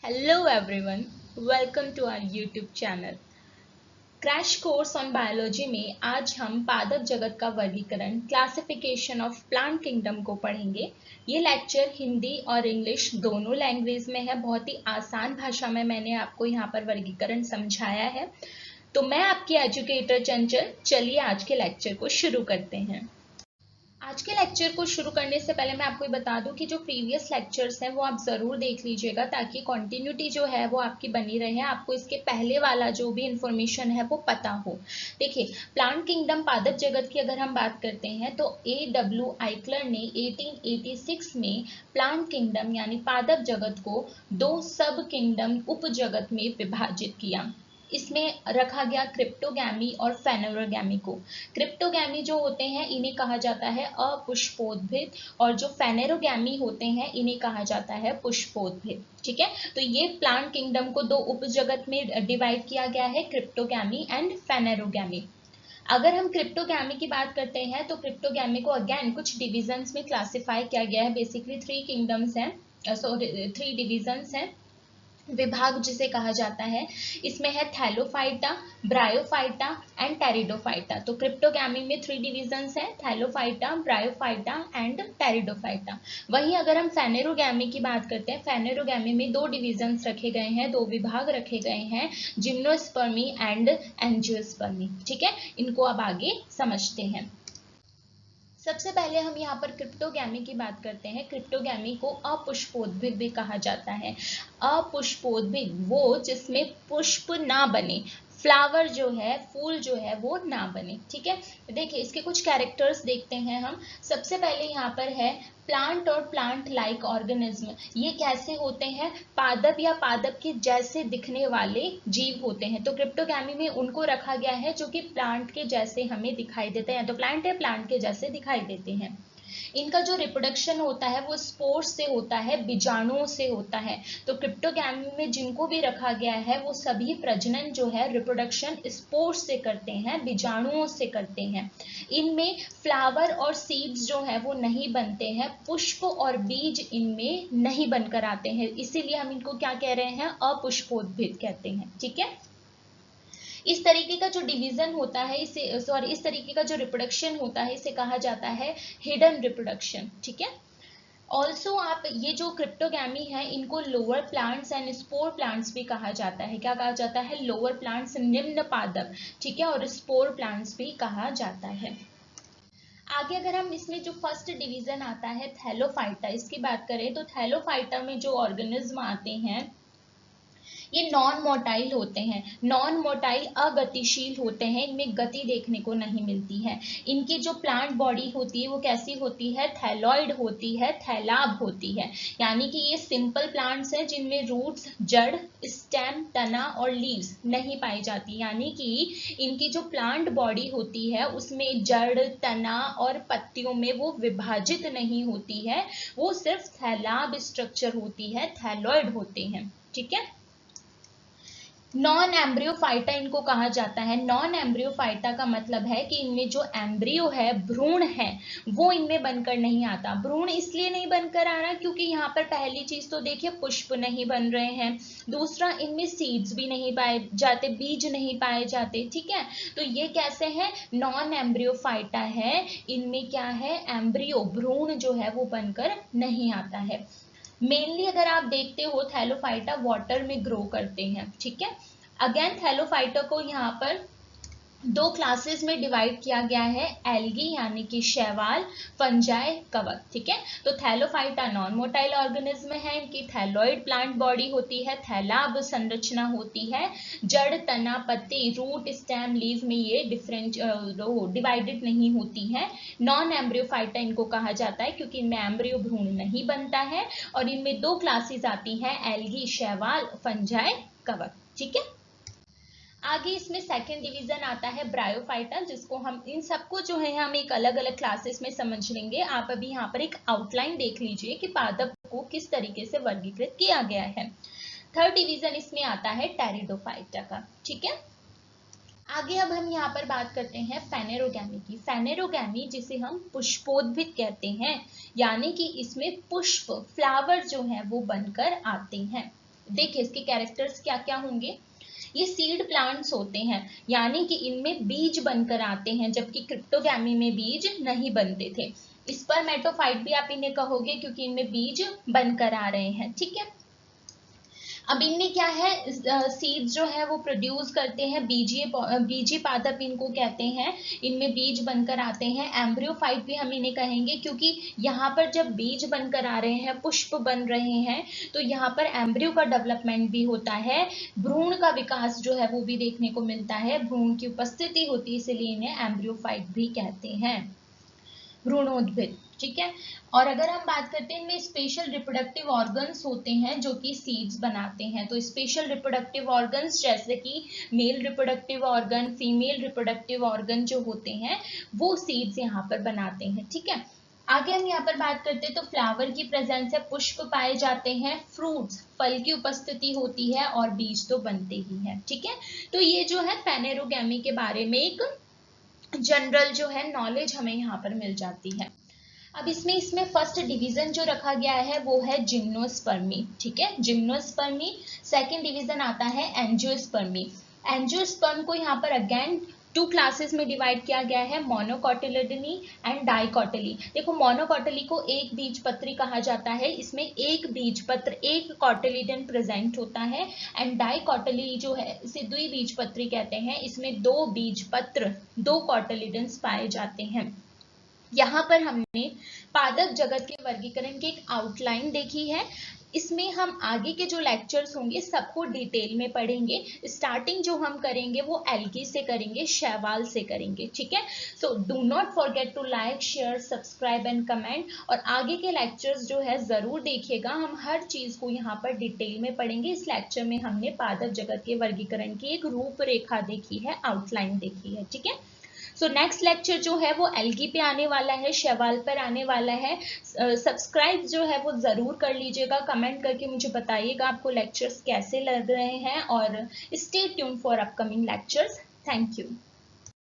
Hello everyone, welcome to our YouTube channel. Crash course on biology में आज हम पादप जगत का वर्गीकरण क्लासिफिकेशन ऑफ प्लांट किंगडम को पढ़ेंगे। ये लेक्चर हिंदी और इंग्लिश दोनों लैंग्वेज में है। बहुत ही आसान भाषा में मैंने आपको यहाँ पर वर्गीकरण समझाया है। तो मैं आपकी एजुकेटर चंचल, चलिए आज के लेक्चर को शुरू करते हैं। आज के लेक्चर को शुरू करने से पहले मैं आपको बता दूं कि जो प्रीवियस लेक्चर्स हैं वो आप ज़रूर देख लीजिएगा ताकि कंटिन्यूटी जो है वो आपकी बनी रहे, आपको इसके पहले वाला जो भी इंफॉर्मेशन है वो पता हो। देखिए, प्लांट किंगडम पादप जगत की अगर हम बात करते हैं तो A.W. आइकलर ने 1886 में प्लांट किंगडम यानी पादप जगत को दो सब किंगडम उप जगत में विभाजित किया। इसमें रखा गया क्रिप्टोगैमी और फेनेरोगैमी को। क्रिप्टोगैमी जो होते हैं इन्हें कहा जाता है अपुष्पोद्भिद और जो फेनेरोगैमी होते हैं इन्हें कहा जाता है पुष्पोद्भिद। ठीक है, तो ये प्लांट किंगडम को दो उपजगत में डिवाइड किया गया है, क्रिप्टोगैमी एंड फेनेरोगैमी। अगर हम क्रिप्टोगैमी की बात करते हैं तो क्रिप्टोगैमी को अगेन कुछ डिविजन्स में क्लासिफाई किया गया है। बेसिकली थ्री किंगडम्स हैं, सॉरी थ्री डिविजन्स हैं, विभाग जिसे कहा जाता है। इसमें है थैलोफाइटा, ब्रायोफाइटा एंड टेरिडोफाइटा। तो क्रिप्टोगैमी में थ्री डिविजन्स हैं, थैलोफाइटा, ब्रायोफाइटा एंड टेरिडोफाइटा। वहीं अगर हम फेनेरोगैमी की बात करते हैं, फेनेरोगैमी में दो डिविजन्स रखे गए हैं, दो विभाग रखे गए हैं, जिम्नोस्पर्मी एंड एंजियोस्पर्मी। ठीक है, इनको अब आगे समझते हैं। सबसे पहले हम यहाँ पर क्रिप्टोगैमी की बात करते हैं। क्रिप्टोगैमी को अपुष्पोद्भिद भी कहा जाता है। अपुष्पोद्भिद वो जिसमें पुष्प ना बने, फ्लावर जो है, फूल जो है वो ना बने। ठीक है, देखिए इसके कुछ कैरेक्टर्स देखते हैं हम। सबसे पहले यहाँ पर है प्लांट और प्लांट लाइक ऑर्गेनिज्म। ये कैसे होते हैं? पादप या पादप के जैसे दिखने वाले जीव होते हैं। तो क्रिप्टोगैमी में उनको रखा गया है जो कि प्लांट के जैसे हमें दिखाई देते हैं। तो प्लांट है, प्लांट के जैसे दिखाई देते हैं। इनका जो रिप्रोडक्शन होता है वो स्पोर्स से होता है, बीजाणुओं से होता है। तो क्रिप्टोगैमी में जिनको भी रखा गया है वो सभी प्रजनन जो है, रिप्रोडक्शन स्पोर्स से करते हैं, बीजाणुओं से करते हैं। इनमें फ्लावर और सीड्स जो है वो नहीं बनते हैं, पुष्प और बीज इनमें नहीं बनकर आते हैं, इसीलिए हम इनको क्या कह रहे हैं? अपुष्पोद्भिद कहते हैं। ठीक है, इस तरीके का जो डिवीजन होता है इसे, सॉरी, इस तरीके का जो रिप्रोडक्शन होता है इसे कहा जाता है हिडन रिप्रोडक्शन। ठीक है, ऑल्सो आप ये जो क्रिप्टोगैमी है इनको lower plants and spore plants भी कहा जाता है। क्या कहा जाता है? लोअर प्लांट्स, निम्न पादप। ठीक है, और स्पोर प्लांट्स भी कहा जाता है। आगे अगर हम इसमें जो फर्स्ट डिवीजन आता है थैलोफाइटा, इसकी बात करें तो थैलोफाइटा में जो ऑर्गेनिज्म आते हैं ये नॉन मोटाइल होते हैं। नॉन मोटाइल अगतिशील होते हैं, इनमें गति देखने को नहीं मिलती है। इनकी जो प्लांट बॉडी होती है वो कैसी होती है? थैलॉइड होती है, थैलाब होती है। यानी कि ये सिंपल प्लांट्स हैं जिनमें रूट्स, जड़, स्टेम, तना और लीव्स नहीं पाई जाती। यानी कि इनकी जो प्लांट बॉडी होती है उसमें जड़, तना और पत्तियों में वो विभाजित नहीं होती है, वो सिर्फ थैलाब स्ट्रक्चर होती है, थैलॉइड होते हैं। ठीक है, नॉन एम्ब्रियोफाइटा इनको कहा जाता है। नॉन एम्ब्रियोफाइटा का मतलब है कि इनमें जो एम्ब्रियो है, भ्रूण है, वो इनमें बनकर नहीं आता। भ्रूण इसलिए नहीं बनकर आ रहा क्योंकि यहाँ पर पहली चीज तो देखिए पुष्प नहीं बन रहे हैं, दूसरा इनमें सीड्स भी नहीं पाए जाते, बीज नहीं पाए जाते। ठीक है, तो ये कैसे है? नॉन एम्ब्रियोफाइटा है, इनमें क्या है? एम्ब्रियो, भ्रूण जो है वो बनकर नहीं आता है। मेनली अगर आप देखते हो थैलोफाइटा वाटर में ग्रो करते हैं। ठीक है, अगेन थैलोफाइटा को यहाँ पर दो क्लासेस में डिवाइड किया गया है, एल्गी यानी कि शैवाल, फंजाई, कवक। ठीक है, तो थैलोफाइटा नॉन मोटाइल ऑर्गेनिज्म है, इनकी थैलॉइड प्लांट बॉडी होती है, थैलाब संरचना होती है, जड़, तना, पत्ती, रूट, स्टेम, लीव में ये डिफरेंट डिवाइडेड नहीं होती है। नॉन एम्ब्रियोफाइटा इनको कहा जाता है क्योंकि इनमें एम्ब्रियो, भ्रूण नहीं बनता है। और इनमें दो क्लासेस आती हैं, एल्गी, शैवाल, फंजाई, कवक। ठीक है, आगे इसमें सेकेंड डिवीजन आता है ब्रायोफाइटा, जिसको हम इन सबको जो है हम एक अलग अलग क्लासेस में समझ लेंगे। आप अभी यहाँ पर एक आउटलाइन देख लीजिए कि पादप को किस तरीके से वर्गीकृत किया गया है। थर्ड डिवीजन इसमें आता है टेरिडोफाइटा का। ठीक है, आगे अब हम यहाँ पर बात करते हैं फेनेरोगैमी की। फेनेरोगैमी जिसे हम पुष्पोद्भिद कहते हैं, यानी कि इसमें पुष्प, फ्लावर जो है वो बनकर आते हैं। देखिए इसके कैरेक्टर्स क्या क्या होंगे। ये सीड प्लांट्स होते हैं, यानी कि इनमें बीज बनकर आते हैं, जबकि क्रिप्टोगैमी में बीज नहीं बनते थे। स्पर्मेटोफाइट भी आप इन्हें कहोगे क्योंकि इनमें बीज बनकर आ रहे हैं, ठीक है। अब इनमें क्या है, सीड्स जो है वो प्रोड्यूस करते हैं, बीजीय पादप इनको कहते हैं। इनमें बीज बनकर आते हैं। एम्ब्रियोफाइट भी हम इन्हें कहेंगे, क्योंकि यहाँ पर जब बीज बनकर आ रहे हैं, पुष्प बन रहे हैं, तो यहाँ पर एम्ब्रियो का डेवलपमेंट भी होता है, भ्रूण का विकास जो है वो भी देखने को मिलता है, भ्रूण की उपस्थिति होती है, इसलिए इन्हें एम्ब्रियोफाइट भी कहते हैं, भ्रूणोद्भिद, ठीक है। और अगर हम बात करते हैं, इनमें स्पेशल रिप्रोडक्टिव ऑर्गन्स होते हैं जो कि सीड्स बनाते हैं। तो स्पेशल रिप्रोडक्टिव ऑर्गन्स जैसे कि male reproductive organ, female reproductive organ जो होते हैं वो सीड्स यहाँ पर बनाते हैं, ठीक है। आगे हम यहाँ पर बात करते हैं तो फ्लावर की प्रेजेंस है, पुष्प पाए जाते हैं, फ्रूट्स फल की उपस्थिति होती है, और बीज तो बनते ही हैं, ठीक है। तो ये जो है फेनेरोगैमी के बारे में एक जनरल जो है नॉलेज हमें यहाँ पर मिल जाती है। अब इसमें फर्स्ट डिवीजन जो रखा गया है वो है जिम्नोस्पर्मी, ठीक है, जिम्नोस्पर्मी। सेकंड डिवीजन आता है एंजियोस्पर्मी। एंजियोस्पर्म को यहाँ पर अगेन 2 क्लासेस में डिवाइड किया गया है, मोनोकोटिलिडनी एंड डाइकोटिली। देखो मोनोकोटिली को एक बीजपत्री कहा जाता है, इसमें एक बीजपत्र, एक कोटिलिडन प्रेजेंट होता है। एंड डाइकोटिली जो है इसे द्विबीजपत्री कहते हैं, इसमें 2 बीजपत्र, 2 कोटिलिडन्स पाए जाते हैं। यहाँ पर हमने पादप जगत के वर्गीकरण की एक आउटलाइन देखी है। इसमें हम आगे के जो लेक्चर्स होंगे सबको डिटेल में पढ़ेंगे। स्टार्टिंग जो हम करेंगे वो एल्गी से करेंगे, शैवाल से करेंगे, ठीक है। So do not forget to like, share, subscribe and comment. और आगे के लेक्चर्स जो है जरूर देखिएगा, हम हर चीज को यहाँ पर डिटेल में पढ़ेंगे। इस लेक्चर में हमने पादप जगत के वर्गीकरण की एक रूपरेखा देखी है, आउटलाइन देखी है, ठीक है। सो नेक्स्ट लेक्चर जो है वो एल्गी पे आने वाला है, शैवाल पर आने वाला है। सब्सक्राइब जो है वो जरूर कर लीजिएगा, कमेंट करके मुझे बताइएगा आपको लेक्चर्स कैसे लग रहे हैं, और stay tune for upcoming lectures. Thank you.